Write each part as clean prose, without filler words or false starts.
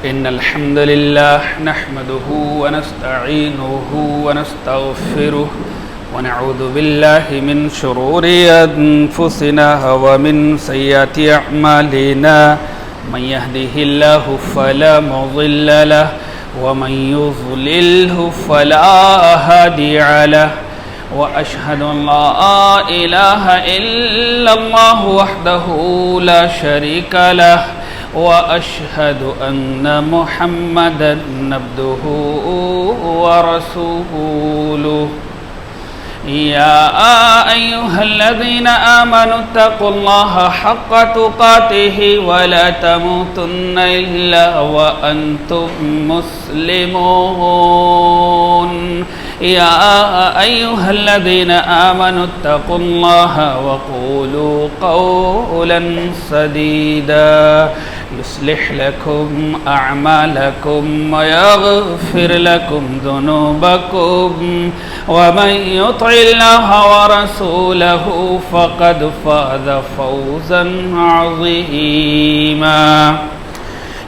إن الحمد لله نحمده ونستعينه ونستغفره ونعوذ بالله من شرور أنفسنا ومن سيئات أعمالنا من يهده الله فلا مضل له ومن يضلله فلا هادي له وأشهد أن لا إله إلا الله وحده لا شريك له وأشهد أن محمدا عبده ورسوله يا أيها الذين آمنوا اتقوا الله حق تقاته ولا تموتن إلا وأنتم مسلمون يا أيها الذين آمنوا اتقوا الله وقولوا قولا سديدا يصلح لكم أعمالكم ويغفر لكم ذنوبكم ومن يطع الله ورسوله فقد فاز فوزا عظيما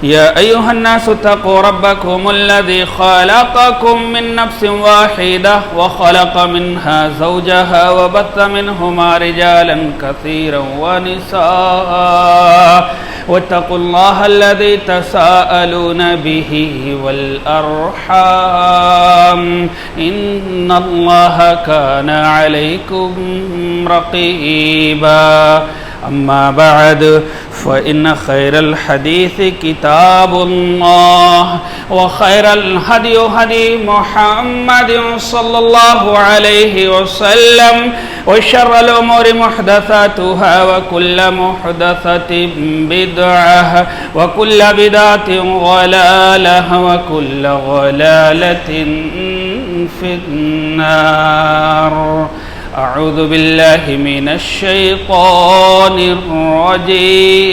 يا أيها الناس اتقوا ربكم الذي خلقكم من نفس واحدة وخلق منها زوجها وبث منهما رجالا كثيرا ونساء واتقوا الله الذي تساءلون به والأرحام إن الله كان عليكم رقيبا أما بعد فإن خير الحديث كتاب الله وخير الهدي هدي محمد صلى الله عليه وسلم وشر الأمور محدثاتها وكل محدثة بدعة وكل بدعة ضلالة وكل ضلالة في النار أعوذ بالله من الشيطان الرجيم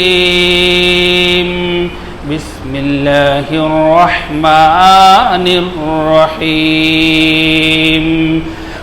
بسم الله الرحمن الرحيم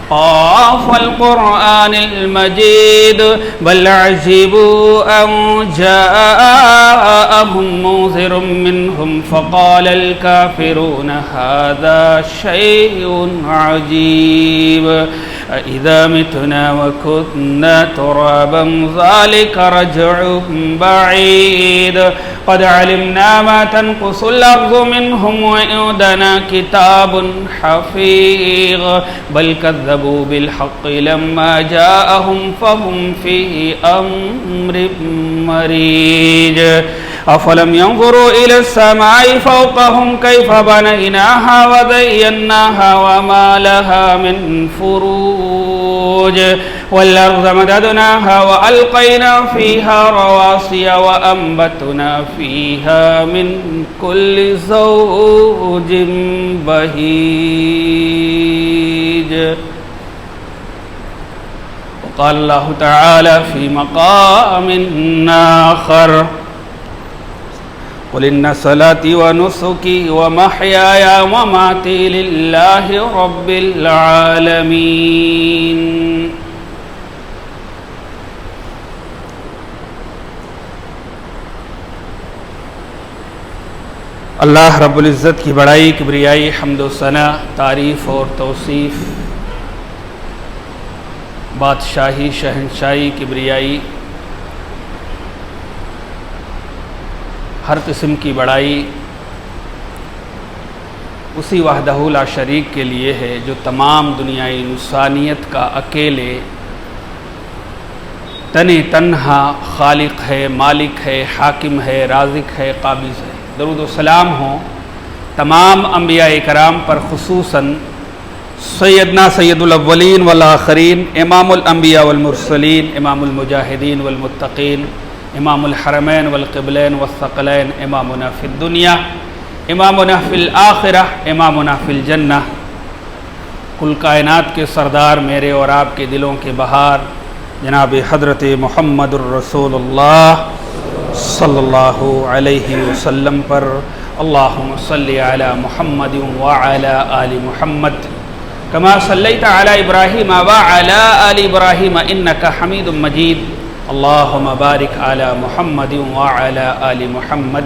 قاف القرآن المجيد بل عجبوا أن جاءهم منذر منهم فقال الكافرون هذا شيء عجيب أإذا متنا وكنا ترابا ذلك رجع بعيد قد علمنا ما تنقص الأرض منهم وعندنا كتاب حفيظ بل كذبوا بالحق لما جاءهم فهم في أمر مريج أفلم ينظروا إلى السماء فوقهم كيف بنيناها وزيناها وما لها من فروج والأرض مددناها وألقينا فيها رواسي وأنبتنا فيها من كل زوج بهيج وقال الله تعالى في مقام آخر قل إن صلاتي ونسكي ومحياي ومماتي لله رب العالمين اللہ رب العزت کی بڑائی کبریائی حمد و ثنا تعریف اور توصیف بادشاہی شہنشاہی کبریائی ہر قسم کی بڑائی اسی وحدہ لا شریک کے لیے ہے جو تمام دنیائی انسانیت کا اکیلے تنہا خالق ہے، مالک ہے، حاکم ہے، رازق ہے، قابض ہے۔ درود و سلام ہوں تمام انبیاء کرام پر، خصوصاً سیدنا سید الاولین والآخرین، امام الانبیاء والمرسلین، امام المجاہدین والمتقین، امام الحرمین والقبلین والثقلین، امامنا فی الدنیا، امامنا فی الآخرہ، امامنا فی الجنہ، کل کائنات کے سردار، میرے اور آپ کے دلوں کے بہار، جناب حضرت محمد الرسول اللہ صلی اللہ علیہ وسلم پر اللہم صلی علی محمد وعلی آل محمد کما صلیت علی ابراہیم وعلی آل ابراہیم انکا حمید مجید اللہم بارک علی محمد وعلی آل محمد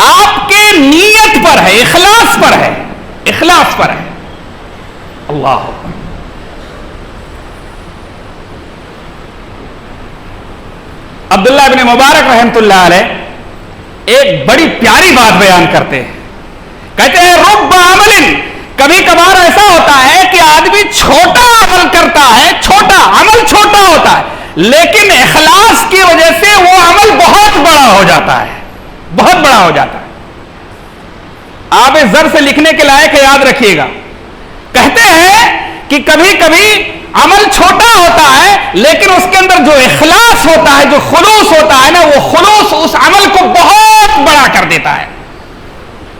آپ کے نیت پر ہے، اخلاص پر ہے، اخلاص پر ہے. اللہ اکبر. عبداللہ ابن مبارک رحمۃ اللہ علیہ ایک بڑی پیاری بات بیان کرتے ہیں. کہتے ہیں رب عمل، کبھی کبھار ایسا ہوتا ہے کہ آدمی چھوٹا عمل کرتا ہے، چھوٹا عمل چھوٹا ہوتا ہے، لیکن اخلاص کی وجہ سے وہ عمل بہت بڑا ہو جاتا ہے، بہت بڑا ہو جاتا ہے. آپ اس زر سے لکھنے کے لائق ہے، یاد رکھیے گا. کہتے ہیں کہ کبھی کبھی عمل چھوٹا ہوتا ہے لیکن اس کے اندر جو اخلاص ہوتا ہے، جو خلوص ہوتا ہے نا، وہ خلوص اس عمل کو بہت بڑا کر دیتا ہے.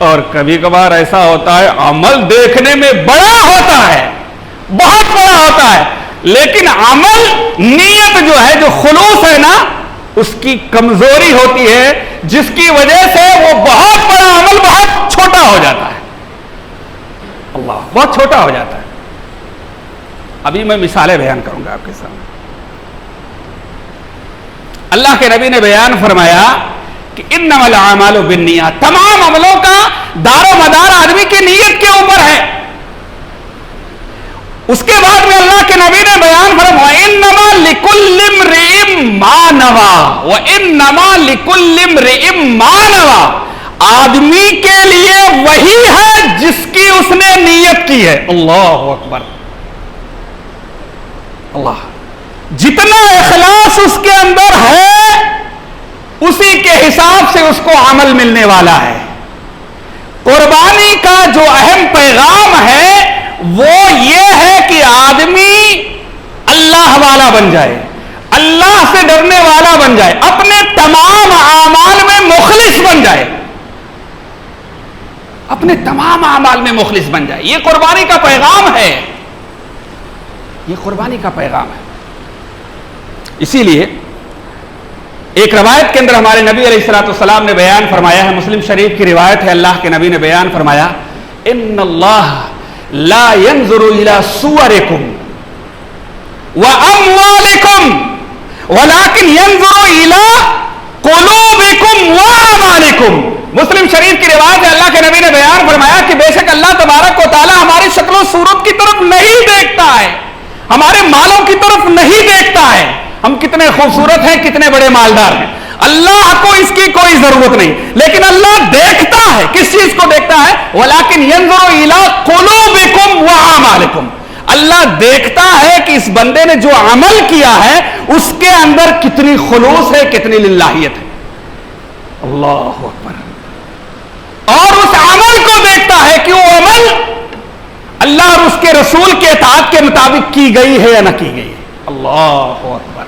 اور کبھی کبھار ایسا ہوتا ہے عمل دیکھنے میں بڑا ہوتا ہے، بہت بڑا ہوتا ہے، لیکن عمل، نیت جو ہے، جو خلوص ہے نا، اس کی کمزوری ہوتی ہے، جس کی وجہ سے وہ بہت بڑا عمل بہت چھوٹا ہو جاتا ہے. اللہ، بہت چھوٹا ہو جاتا ہے. ابھی میں مثالیں بیان کروں گا آپ کے سامنے. اللہ کے نبی نے بیان فرمایا کہ انما الاعمال بالنیات، تمام عملوں کا دار و مدار آدمی کی نیت کے اوپر ہے. اس کے بعد میں اللہ کے نبی نے بیان فرمایا انما لکل امرئ ما نوى، وانما لکل امرئ ما نوى، آدمی کے لیے وہی ہے جس کی اس نے نیت کی ہے. اللہ اکبر. اللہ، جتنا اخلاص اس کے اندر ہے اسی کے حساب سے اس کو عمل ملنے والا ہے. قربانی کا جو اہم پیغام ہے وہ یہ ہے کہ آدمی اللہ والا بن جائے، اللہ سے ڈرنے والا بن جائے، اپنے تمام اعمال میں مخلص بن جائے، اپنے تمام اعمال میں مخلص بن جائے. یہ قربانی کا پیغام ہے، یہ قربانی کا پیغام ہے. اسی لیے ایک روایت کے اندر ہمارے نبی علیہ الصلوۃ والسلام نے بیان فرمایا ہے، مسلم شریف کی روایت ہے، اللہ کے نبی نے بیان فرمایا ان اللہ لا ينظر الى صورکم واموالکم ولكن ينظر الى قلوبکم واعمالکم. مسلم شریف کی روایت ہے، اللہ کے نبی نے بیان فرمایا کہ بے شک اللہ تبارک و تعالی ہماری شکل و صورت کی طرف نہیں دیکھتا ہے، ہمارے مالوں کی طرف نہیں دیکھتا ہے، ہم کتنے خوبصورت ہیں، کتنے بڑے مالدار ہیں، اللہ کو اس کی کوئی ضرورت نہیں، لیکن اللہ دیکھتا ہے. کس چیز کو دیکھتا ہے؟ وَلَكِنْ يَنْظُرُ إِلَىٰ قُلُوبِكُمْ وَأَعْمَالِكُمْ. اللہ دیکھتا ہے کہ اس بندے نے جو عمل کیا ہے اس کے اندر کتنی خلوص ہے، کتنی للہیت ہے. اللہ اکبر. اور اس عمل کو دیکھتا ہے کہ وہ عمل اللہ اور اس کے رسول کے اطاعت کے مطابق کی گئی ہے یا نہ کی گئی ہے. اللہ اکبر،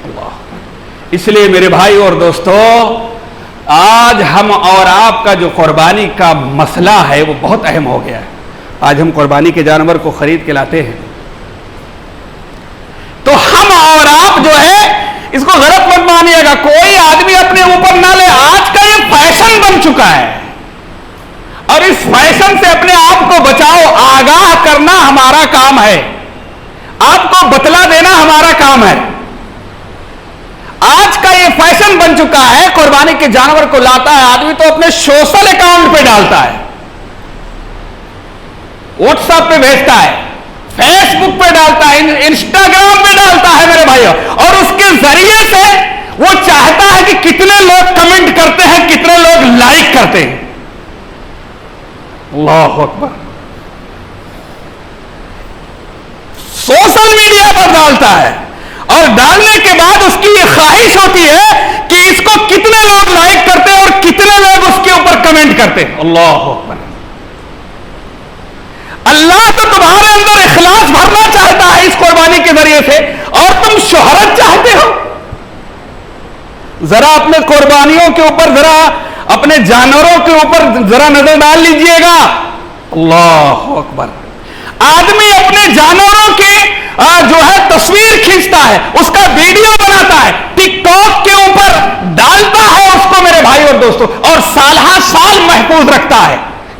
اللہ اکبر. اس لیے میرے بھائی اور دوستو، آج ہم اور آپ کا جو قربانی کا مسئلہ ہے وہ بہت اہم ہو گیا ہے. آج ہم قربانی کے جانور کو خرید کے لاتے ہیں تو ہم اور آپ جو ہے اس کو غلط مت مانیے گا، کوئی آدمی اپنے اوپر نہ لے. آج کا یہ فیشن بن چکا ہے اور اس فیشن سے اپنے آپ کو بچاؤ. آگاہ کرنا ہمارا کام ہے، آپ کو بتلا دینا ہمارا کام ہے. آج کا یہ فیشن بن چکا ہے، قربانی کے جانور کو لاتا ہے آدمی تو اپنے سوشل اکاؤنٹ پہ ڈالتا ہے، واٹس ایپ پہ بھیجتا ہے، فیس بک پہ ڈالتا ہے، انسٹاگرام پہ ڈالتا ہے میرے بھائیوں، اور اس کے ذریعے سے وہ چاہتا ہے کہ کتنے لوگ کمنٹ کرتے ہیں، کتنے لوگ لائک کرتے ہیں. اللہ اکبر. سوشل میڈیا پر ڈالتا ہے اور ڈالنے کے بعد اس کی یہ خواہش ہوتی ہے کہ اس کو کتنے لوگ لائک کرتے ہیں اور کتنے لوگ اس کے اوپر کمنٹ کرتے ہیں. اللہ اکبر. اللہ تو تمہارے اندر اخلاص بھرنا چاہتا ہے اس قربانی کے ذریعے سے، اور تم شہرت چاہتے ہو. ذرا اپنے قربانیوں کے اوپر، ذرا اپنے جانوروں کے اوپر ذرا نظر ڈال لیجئے گا. اللہ اکبر. آدمی اپنے جانوروں کے جو ہے تصویر کھینچتا ہے، اس کا ویڈیو بناتا ہے، ٹک ٹاک کے اوپر ڈالتا ہے اس کو میرے بھائی اور دوستوں، اور سال ہر سال محفوظ رکھتا ہے.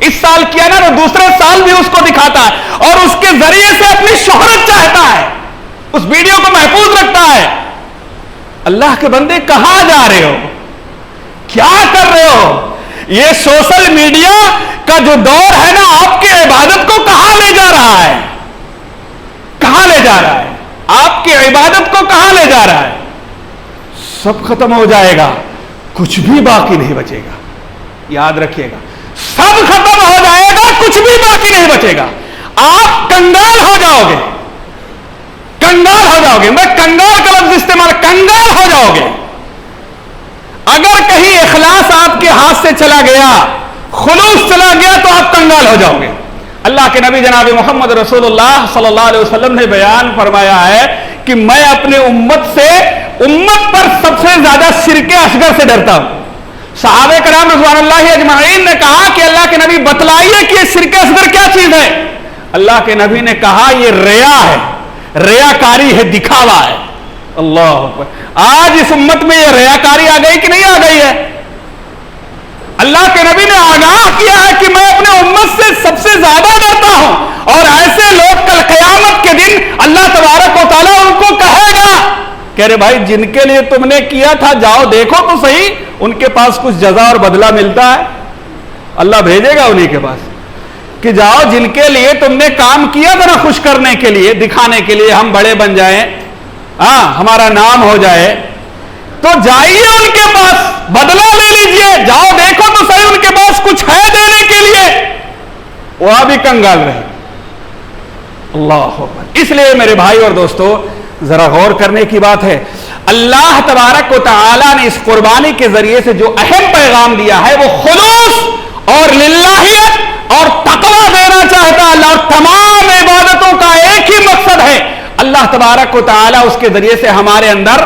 اس سال کیا نا تو دوسرے سال بھی اس کو دکھاتا ہے اور اس کے ذریعے سے اپنی شہرت چاہتا ہے، اس ویڈیو کو محفوظ رکھتا ہے. اللہ کے بندے کہاں جا رہے ہو؟ کیا کر رہے ہو؟ یہ سوشل میڈیا کا جو دور ہے نا، آپ کی عبادت کو کہاں لے جا رہا ہے؟ کہاں لے جا رہا ہے؟ آپ کی عبادت کو کہاں لے جا رہا ہے؟ سب ختم ہو جائے گا، کچھ بھی باقی نہیں بچے گا. یاد رکھیے گا، سب ختم ہو جائے گا، کچھ بھی باقی نہیں بچے گا. آپ کنگال ہو جاؤ گے، کنگال ہو جاؤ گے. میں کنگال کا لفظ استعمال، کنگال ہو جاؤ گے. اگر کہیں اخلاص آپ کے ہاتھ سے چلا گیا، خلوص چلا گیا، تو آپ کنگال ہو جاؤ گے. اللہ کے نبی جناب محمد رسول اللہ صلی اللہ علیہ وسلم نے بیان فرمایا ہے کہ میں اپنے امت پر سب سے زیادہ شرک اصغر سے ڈرتا ہوں. صحابہ کرام رضوان اللہ اجمعین نے کہا کہ اللہ کے نبی بتلائیے کہ یہ شرک اصغر کیا چیز ہے. اللہ کے نبی نے کہا یہ ریا ہے، ریاکاری ہے، دکھاوا ہے. اللہ اکبر. آج اس امت میں یہ ریاکاری آ گئی کہ نہیں آ گئی ہے؟ اللہ کے نبی نے آگاہ کیا ہے کہ میں اپنے امت سے سب سے زیادہ ڈرتا ہوں، اور ایسے لوگ کل قیامت کے دن اللہ تبارک و تعالیٰ ان کو کہے گا کہ ارے بھائی، جن کے لیے تم نے کیا تھا جاؤ دیکھو تو صحیح، ان کے پاس کچھ جزا اور بدلہ ملتا ہے. اللہ بھیجے گا انہی کے پاس کہ جاؤ، جن کے لیے تم نے کام کیا تھا نا، خوش کرنے کے لیے، دکھانے کے لیے ہم بڑے بن جائیں، ہمارا نام ہو جائے، تو جائیے ان کے پاس، بدلہ لے لیجئے، جاؤ دیکھو تو صحیح ان کے پاس کچھ ہے دینے کے لیے. وہ بھی کنگال رہے. اللہ اکبر. اس لیے میرے بھائی اور دوستو، ذرا غور کرنے کی بات ہے. اللہ تبارک و تعالی نے اس قربانی کے ذریعے سے جو اہم پیغام دیا ہے وہ خلوص اور للہیت اور تقوی دینا چاہتا ہے. اللہ، اور تمام عبادتوں کا ایک ہی مقصد ہے، اللہ تبارک و تعالی اس کے ذریعے سے ہمارے اندر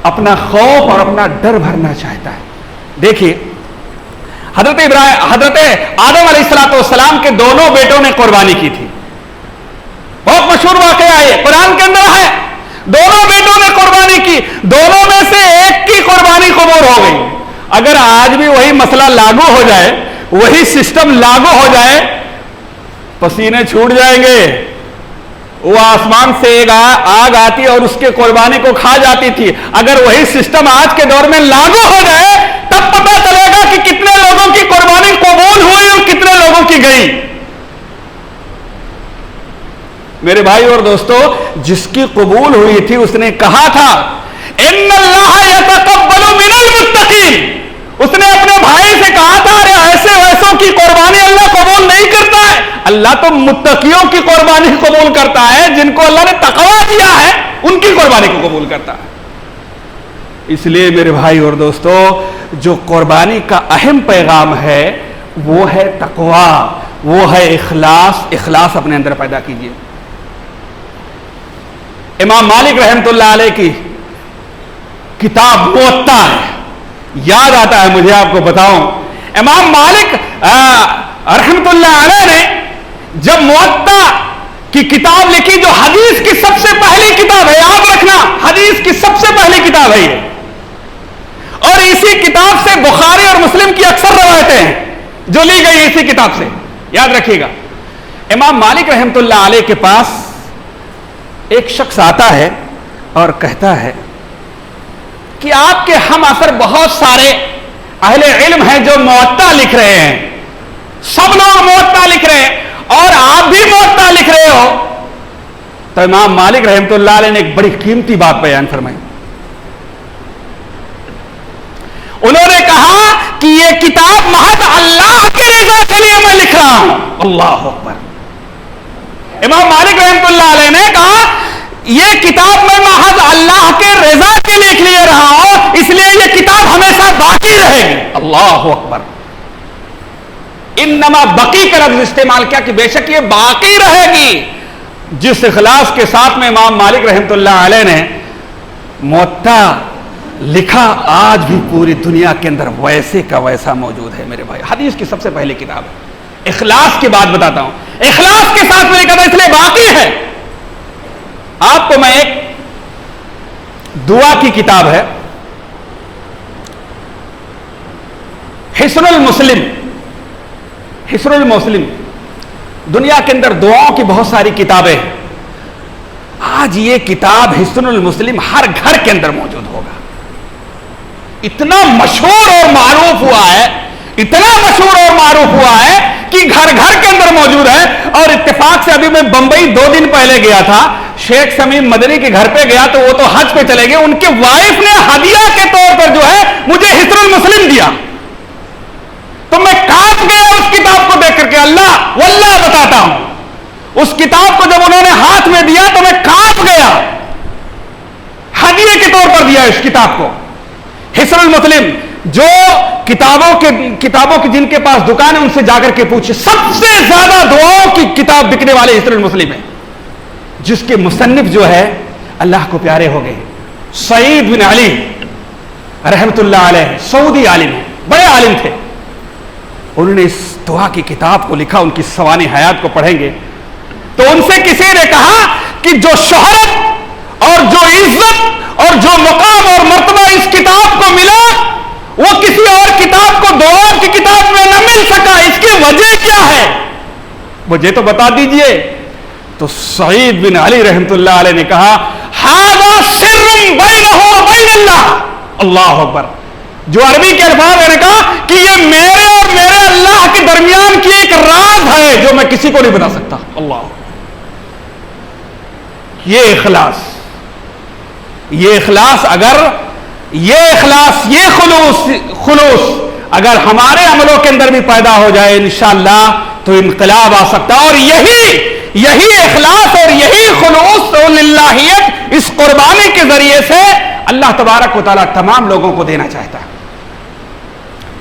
اپنا خوف اور اپنا ڈر بھرنا چاہتا ہے. دیکھیے، حضرت آدم علیہ السلام کے دونوں بیٹوں نے قربانی کی تھی. بہت مشہور واقعہ ہے، قرآن کے اندر ہے. دونوں بیٹوں نے قربانی کی، دونوں میں سے ایک کی قربانی قبول ہو گئی. اگر آج بھی وہی مسئلہ لاگو ہو جائے، وہی سسٹم لاگو ہو جائے، پسینے چھوٹ جائیں گے. وہ آسمان سے ایک آگ آتی اور اس کے قربانی کو کھا جاتی تھی. اگر وہی سسٹم آج کے دور میں لاگو ہو جائے، تب پتہ چلے گا کہ کتنے لوگوں کی قربانی قبول ہوئی اور کتنے لوگوں کی گئی. میرے بھائی اور دوستو، جس کی قبول ہوئی تھی اس نے کہا تھا ان اللہ یتقبل من المتقین. اس نے اپنے بھائی سے کہا تھا ارے ایسے ویسوں کی قربانی اللہ قبول نہیں کرتا ہے، اللہ تو متقیوں کی قربانی قبول کرتا ہے، جن کو اللہ نے تقویٰ دیا ہے ان کی قربانی کو قبول کرتا ہے. اس لیے میرے بھائی اور دوستو، جو قربانی کا اہم پیغام ہے وہ ہے تقویٰ، وہ ہے اخلاص. اخلاص اپنے اندر پیدا کیجیے. امام مالک رحمۃ اللہ علیہ کی کتاب موطا ہے، یاد آتا ہے مجھے آپ کو بتاؤں. امام مالک رحمۃ اللہ علیہ نے جب موطا کی کتاب لکھی، جو حدیث کی سب سے پہلی کتاب ہے، یاد رکھنا حدیث کی سب سے پہلی کتاب ہے یہ، اور اسی کتاب سے بخاری اور مسلم کی اکثر روایتیں ہیں جو لی گئی اسی کتاب سے، یاد رکھیے گا. امام مالک رحمۃ اللہ علیہ کے پاس ایک شخص آتا ہے اور کہتا ہے کہ آپ کے ہم اثر بہت سارے اہل علم ہیں جو موطا لکھ رہے ہیں، سب لوگ موطا لکھ رہے ہیں اور آپ بھی موطا لکھ رہے ہو. تو امام مالک رحمۃ اللہ علیہ نے ایک بڑی قیمتی بات بیان فرمائی. انہوں نے کہا کہ یہ کتاب محض اللہ کی رضا کے لیے میں لکھ رہا ہوں. اللہ اکبر. امام مالک رحمۃ اللہ علیہ نے کہا یہ کتاب میں محض اللہ کے رضا کے لیے رہا ہوں، اس لیے یہ کتاب ہمیشہ باقی رہے گی. اللہ اکبر. انما بقی کا لفظ استعمال کیا کہ بے شک یہ باقی رہے گی. جس اخلاص کے ساتھ میں امام مالک رحمۃ اللہ علیہ نے موطا لکھا، آج بھی پوری دنیا کے اندر ویسے کا ویسا موجود ہے. میرے بھائی، حدیث کی سب سے پہلی کتاب ہے. اخلاص کی بات بتاتا ہوں، اخلاص کے ساتھ میں لکھا تھا اس لیے باقی ہے. آپ کو میں ایک دعا کی کتاب ہے، حصن المسلم. حصن المسلم، دنیا کے اندر دعاؤں کی بہت ساری کتابیں ہیں. آج یہ کتاب حصن المسلم ہر گھر کے اندر موجود ہوگا. اتنا مشہور اور معروف ہوا ہے اتنا مشہور اور معروف ہوا ہے کہ گھر گھر کے اندر موجود ہے. اور اتفاق سے ابھی میں بمبئی 2 دن پہلے گیا تھا, شیخ سمیم مدنی کے گھر پہ گیا, تو وہ تو حج پہ چلے گئے, ان کے وائف نے ہدیہ کے طور پر جو ہے مجھے حصن المسلم دیا. تو میں کانپ گیا اس کتاب کو دیکھ کر کے, اللہ واللہ بتاتا ہوں, اس کتاب کو جب انہوں نے ہاتھ میں دیا تو میں کانپ گیا. ہدیے کے طور پر دیا اس کتاب کو, حصن المسلم. جو کتابوں کی جن کے پاس دکان ہے ان سے جا کر کے پوچھے, سب سے زیادہ دعاؤں کی کتاب بکنے والے حصن المسلم ہے, جس کے مصنف جو ہے اللہ کو پیارے ہو گئے, سعید بن علی رحمت اللہ علیہ, سعودی عالم ہیں, بڑے عالم تھے. انہوں نے اس دعا کی کتاب کو لکھا, ان کی سوانح حیات کو پڑھیں گے تو ان سے کسی نے کہا کہ جو شہرت اور جو عزت اور جو مقام اور مرتبہ اس کتاب کو ملا وہ کسی اور کتاب کو دعا کی کتاب میں نہ مل سکا, اس کی وجہ کیا ہے مجھے تو بتا دیجئے. تو سعید بن علی رحمت اللہ علیہ نے کہا ھذا سر بینہ و بین اللہ. اللہ اکبر. جو عربی کے الفاظ میں نے کہا کہ یہ میرے اور میرے اللہ کے درمیان کی ایک راز ہے جو میں کسی کو نہیں بتا سکتا. اللہ, یہ اخلاص اگر یہ خلوص اگر ہمارے عملوں کے اندر بھی پیدا ہو جائے انشاءاللہ تو انقلاب آ سکتا ہے. اور یہی اخلاص اور یہی خلوص اور للہیت اس قربانی کے ذریعے سے اللہ تبارک و تعالیٰ تمام لوگوں کو دینا چاہتا ہے.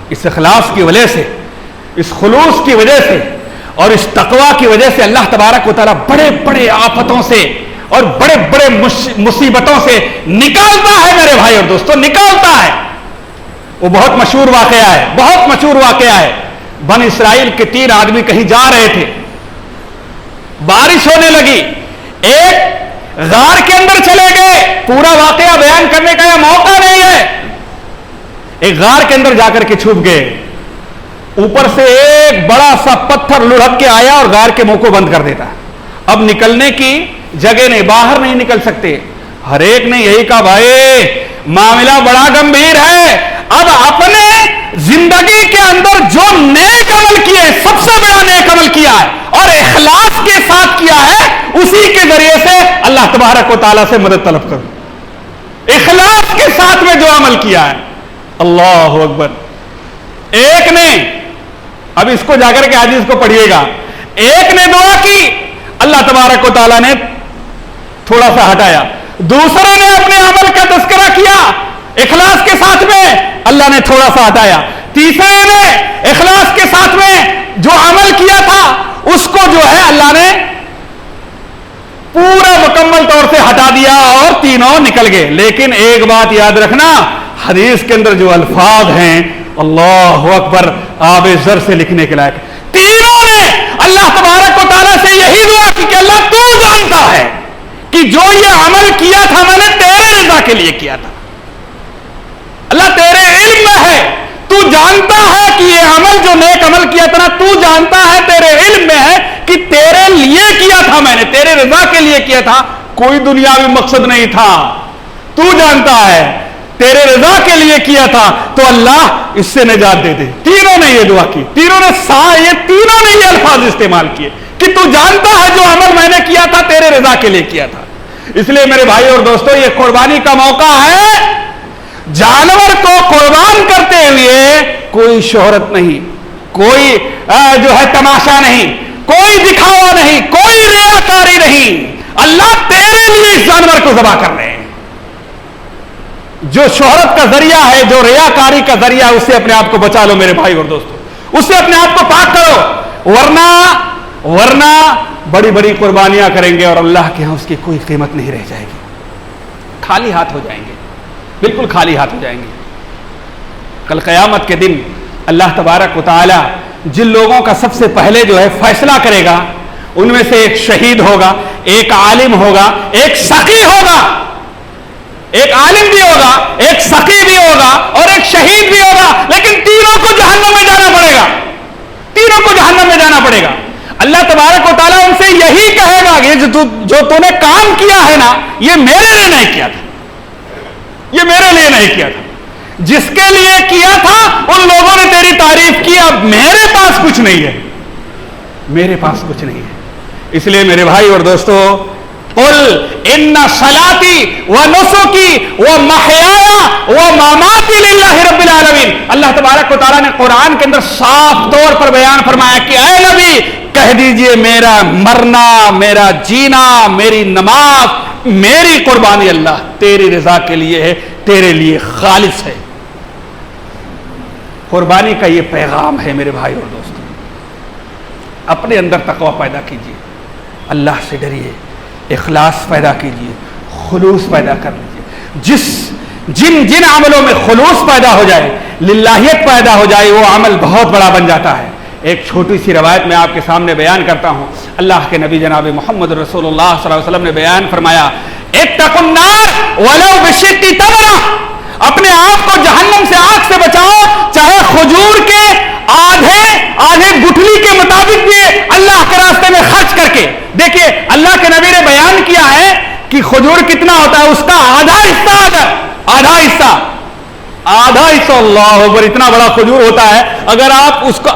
اس اخلاص کی وجہ سے, اس خلوص کی وجہ سے اور اس تقوی کی وجہ سے اللہ تبارک و تعالیٰ بڑے بڑے آفتوں سے اور بڑے بڑے مصیبتوں سے نکالتا ہے میرے بھائی اور دوستوں, نکالتا ہے. وہ بہت مشہور واقعہ ہے. بن اسرائیل کے 3 آدمی کہیں جا رہے تھے, بارش ہونے لگی, ایک غار کے اندر چلے گئے. پورا واقعہ بیان کرنے کا یہ موقع نہیں ہے. ایک غار کے اندر جا کر کے چھپ گئے, اوپر سے ایک بڑا سا پتھر لڑک کے آیا اور غار کے منہ کو بند کر دیتا. اب نکلنے کی جگہ نہیں, باہر نہیں نکل سکتے. ہر ایک نے یہی کہا بھائی معاملہ بڑا گمبھیر ہے, اب اپنے زندگی کے اندر جو نیک عمل کیے, سب سے بڑا نیک عمل کیا ہے اور اخلاص کے ساتھ کیا ہے, اسی کے ذریعے سے اللہ تبارک و تعالیٰ سے مدد طلب کرو. اخلاص کے ساتھ میں جو عمل کیا ہے. اللہ اکبر. ایک نے, اب اس کو جا کر کے حدیث کو پڑھیے گا, ایک نے دعا کی, اللہ تبارک و تعالیٰ نے تھوڑا سا ہٹایا. دوسرے نے اپنے عمل کا تذکرہ کیا اخلاص کے ساتھ میں, اللہ نے تھوڑا سا ہٹایا. تیسرے نے اخلاص کے ساتھ میں جو عمل کیا تھا اس کو جو ہے اللہ نے پورا مکمل طور سے ہٹا دیا اور تینوں نکل گئے. لیکن ایک بات یاد رکھنا, حدیث کے اندر جو الفاظ ہیں اللہ اکبر, آب زر سے لکھنے کے لائق. تینوں نے اللہ تبارک و تعالیٰ سے یہی دعا کی کہ اللہ تو جانتا ہے کہ جو یہ عمل کیا تھا میں نے تیرے رضا کے لیے کیا تھا. اللہ تیرے علم میں ہے, تو جانتا ہے کہ یہ عمل جو نیک عمل کیا تھا نا, تو جانتا ہے, تیرے علم میں ہے کہ تیرے لیے کیا تھا, میں نے تیرے رضا کے لیے کیا تھا, کوئی دنیاوی مقصد نہیں تھا. تو جانتا ہے تیرے رضا کے لیے کیا تھا, تو اللہ اس سے نجات دے دے. تینوں نے یہ دعا کی, تینوں نے یہ الفاظ استعمال کیے کہ تو جانتا ہے جو عمل میں نے کیا تھا تیرے رضا کے لیے کیا تھا. اس لیے میرے بھائی اور دوستو, یہ قربانی کا موقع ہے. جانور کو قربان کرتے ہوئے کوئی شہرت نہیں, کوئی جو ہے تماشا نہیں, کوئی دکھاوا نہیں, کوئی ریاکاری نہیں. اللہ تیرے لیے اس جانور کو ذبح کر رہے ہیں. جو شہرت کا ذریعہ ہے, جو ریاکاری کا ذریعہ ہے, اس سے اپنے آپ کو بچا لو میرے بھائی اور دوستو, اس سے اپنے آپ کو پاک کرو. ورنہ بڑی بڑی قربانیاں کریں گے اور اللہ کے ہاں اس کی کوئی قیمت نہیں رہ جائے گی. خالی ہاتھ ہو جائیں گے, بالکل خالی ہاتھ ہو جائیں گے. کل قیامت کے دن اللہ تبارک و تعالی جن لوگوں کا سب سے پہلے جو ہے فیصلہ کرے گا, ان میں سے ایک شہید ہوگا, ایک عالم ہوگا, ایک سخی ہوگا. ایک عالم بھی ہوگا, ایک سخی بھی ہوگا اور ایک شہید بھی ہوگا, لیکن تینوں کو جہنم میں جانا پڑے گا. تینوں کو جہنم میں جانا پڑے گا. اللہ تبارک و تعالیٰ ان سے یہی کہے گا کہ جو تو نے کام کیا ہے نا, یہ میرے لیے نہیں کیا تھا, یہ میرے لیے نہیں کیا تھا. جس کے لیے کیا تھا ان لوگوں نے تیری تعریف کی، اب میرے پاس کچھ نہیں ہے، میرے پاس کچھ نہیں ہے۔ اس لیے میرے بھائی اور دوستو، قل ان صلاتی و نسکی و محیای و مماتی للہ رب العالمین۔ اللہ تبارک و تعالیٰ نے قرآن کے اندر صاف طور پر بیان فرمایا کہ اے نبی کہہ دیجئے میرا مرنا، میرا جینا، میری نماز، میری قربانی اللہ تیری رضا کے لیے ہے، تیرے لیے خالص ہے۔ قربانی کا یہ پیغام ہے میرے بھائی اور دوستو۔ اپنے اندر تقوی پیدا کیجئے، اللہ سے ڈریے، اخلاص پیدا کیجئے، خلوص پیدا کر لیجئے۔ جن عملوں میں خلوص پیدا ہو جائے، للہیت پیدا ہو جائے، وہ عمل بہت بڑا بن جاتا ہے۔ ایک چھوٹی سی روایت میں آپ کے سامنے بیان کرتا ہوں۔ اللہ کے نبی جناب محمد رسول اللہ صلی اللہ علیہ وسلم نے بیان فرمایا، اتقوا النار ولو بشق تمرہ، اپنے آپ کو جہنم سے، آگ سے بچاؤ، چاہے کھجور کے آدھے گٹھلی کے مطابق بھی اللہ کے راستے میں خرچ کر کے۔ دیکھیے اللہ کے نبی نے بیان کیا ہے کہ کھجور کتنا ہوتا ہے، اس کا آدھا حصہ اللہ اکبر، اتنا بڑا کھجور ہوتا ہے، اگر آپ اس کا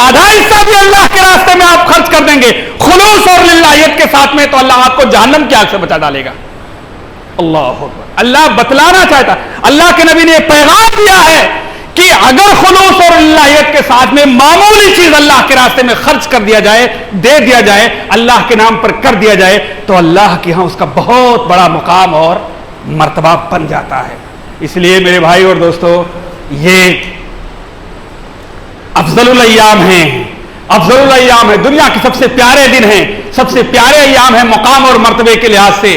آدھا حصہ بھی اللہ کے راستے میں آپ خرچ کر دیں گے خلوص اور للہیت کے ساتھ میں، تو اللہ آپ کو جہنم کی آگ سے بچا ڈالے گا۔ اللہ اکبر، اللہ بتلانا چاہتا، اللہ کے نبی نے پیغام دیا ہے کہ اگر خلوص اور للہیت کے ساتھ میں معمولی چیز اللہ کے راستے میں خرچ کر دیا جائے، دے دیا جائے، اللہ کے نام پر کر دیا جائے، تو اللہ کے ہاں اس کا بہت بڑا مقام اور مرتبہ بن جاتا ہے۔ اس لیے میرے بھائی اور دوستو، یہ افضل الایام ہیں، دنیا کے سب سے پیارے دن ہیں، سب سے پیارے ایام ہیں مقام اور مرتبے کے لحاظ سے۔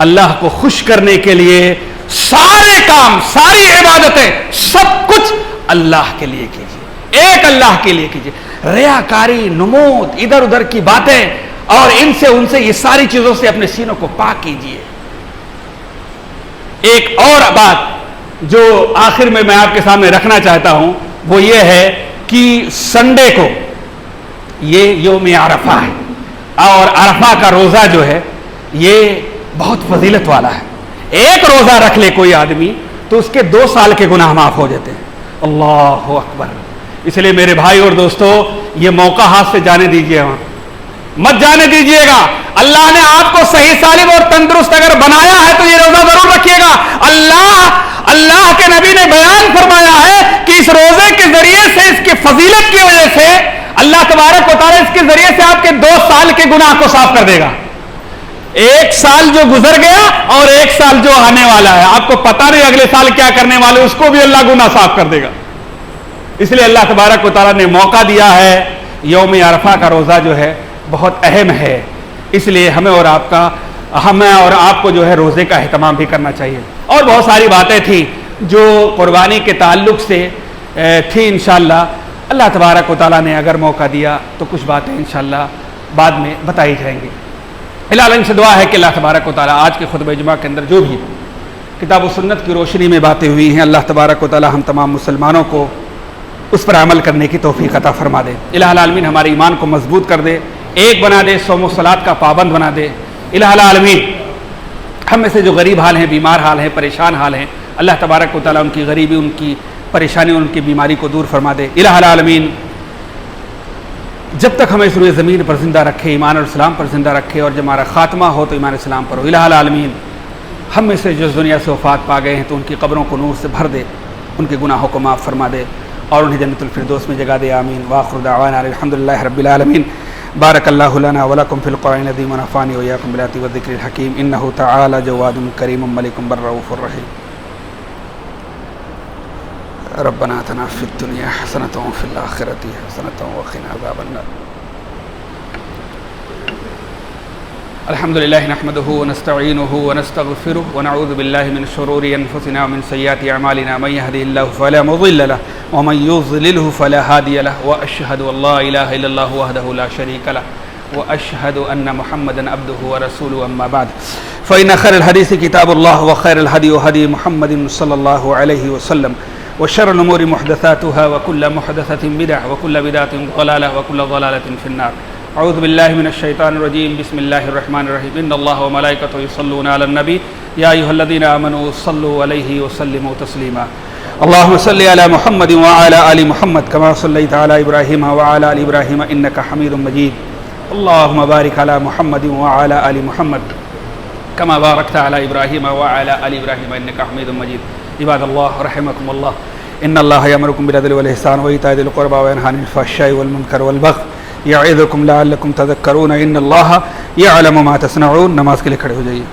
اللہ کو خوش کرنے کے لیے سارے کام، ساری عبادتیں، سب کچھ اللہ کے لیے کیجیے، ایک اللہ کے لیے کیجیے۔ ریاکاری، نمود، ادھر ادھر کی باتیں اور ان سے یہ ساری چیزوں سے اپنے سینوں کو پاک کیجیے۔ ایک اور بات جو آخر میں آپ کے سامنے رکھنا چاہتا ہوں، وہ یہ ہے کہ سنڈے کو یہ یوم عرفہ ہے، اور عرفہ کا روزہ جو ہے یہ بہت فضیلت والا ہے۔ ایک روزہ رکھ لے کوئی آدمی تو اس کے 2 سال کے گناہ معاف ہو جاتے ہیں۔ اللہ اکبر۔ اس لیے میرے بھائی اور دوستو، یہ موقع ہاتھ سے جانے دیجیے، مت جانے دیجیے گا۔ اللہ نے آپ کو صحیح سالم اور تندرست اگر بنایا ہے تو یہ روزہ ضرور رکھیے گا۔ اللہ کے نبی نے بیان فرمایا ہے کہ اس روزے کے ذریعے سے، اس کی فضیلت کی وجہ سے اللہ تبارک و تعالیٰ اس کے ذریعے سے آپ کے 2 سال کے گناہ کو صاف کر دے گا۔ 1 سال جو گزر گیا اور 1 سال جو آنے والا ہے، آپ کو پتہ نہیں اگلے سال کیا کرنے والے، اس کو بھی اللہ گناہ صاف کر دے گا۔ اس لیے اللہ تبارک و تعالیٰ نے موقع دیا ہے۔ یوم عرفہ کا روزہ جو ہے بہت اہم ہے، اس لیے ہمیں اور آپ کو جو ہے روزے کا اہتمام بھی کرنا چاہیے۔ اور بہت ساری باتیں تھیں جو قربانی کے تعلق سے تھی، انشاءاللہ اللہ تبارک و تعالیٰ نے اگر موقع دیا تو کچھ باتیں انشاءاللہ بعد میں بتائی جائیں گی۔ فی الحال ان سے دعا ہے کہ اللہ تبارک و تعالیٰ آج کے خطبہ جمعہ کے اندر جو بھی کتاب و سنت کی روشنی میں باتیں ہوئی ہیں، اللہ تبارک و تعالیٰ ہم تمام مسلمانوں کو اس پر عمل کرنے کی توفیق عطا فرما دے۔ الہ العالمین ہمارے ایمان کو مضبوط کر دے، ایک بنا دے، صوم و صلات کا پابند بنا دے۔ الہ العالمین ہم میں سے جو غریب حال ہیں، بیمار حال ہیں، پریشان حال ہیں، اللہ تبارک و تعالیٰ ان کی غریبی، ان کی پریشانی اور ان کی بیماری کو دور فرما دے۔ الہ العالمین جب تک ہمیں اس روئے زمین پر زندہ رکھے، ایمان اور اسلام پر زندہ رکھے، اور جب ہمارا خاتمہ ہو تو ایمان اسلام پر ہو۔ الہ العالمین ہم میں سے جو دنیا سے وفات پا گئے ہیں تو ان کی قبروں کو نور سے بھر دے، ان کے گناہوں کو معاف فرما دے اور انہیں جنت الفردوس میں جگہ دے۔ آمین۔ وآخر دعوانا الحمدللہ رب العالمین۔ بارک اللہ لنا ولکم فی القرآن العظیم ونفعنی وإیاکم بالآیات والذکر الحکیم، انہ تعالی جواد کریم ملک بر رؤوف رحیم۔ ربنا آتنا فی الدنیا حسنۃ وفی الآخرۃ حسنۃ وقنا عذاب النار۔ الحمد للہ نحمده ونستعینه ونستغفره ونعوذ باللہ من شرور انفسنا ومن سیئات اعمالنا، من يهده الله فلا مضل له ومن يضلله فلا هادي له، واشهد ان لا اله الا الله وحده لا شريك له واشهد ان محمدا عبده ورسوله، اما بعد فان خير الحديث كتاب الله وخير الهدي هدي محمد صلى الله عليه وسلم، وشر الامور محدثاتها وكل محدثة بدعة وكل بدعة ضلالة وكل ضلالة في النار۔ اعوذ باللہ من الشیطان الرجیم، بسم اللہ الرحمن الرحیم۔ ان اللہ وملائکته یصلون علی النبی یا ایھا الذین آمنوا صلوا علیہ وسلموا تسلیما۔ اللهم صل على محمد وعلى آل محمد كما صليت على إبراهيم وعلى آل إبراهيم إنك حميد مجيد. اللهم بارك على محمد وعلى آل محمد كما باركت على إبراهيم وعلى آل إبراهيم إنك حميد مجيد. عباد الله رحمكم الله، إن الله يأمركم بالعدل والإحسان وإيتاء ذي القربى وينهى عن الفحشاء والمنكر والبغي يعظكم لعلكم تذكرون. إن الله يعلم ما تصنعون. نماز کے لیے کھڑے ہو جائیے.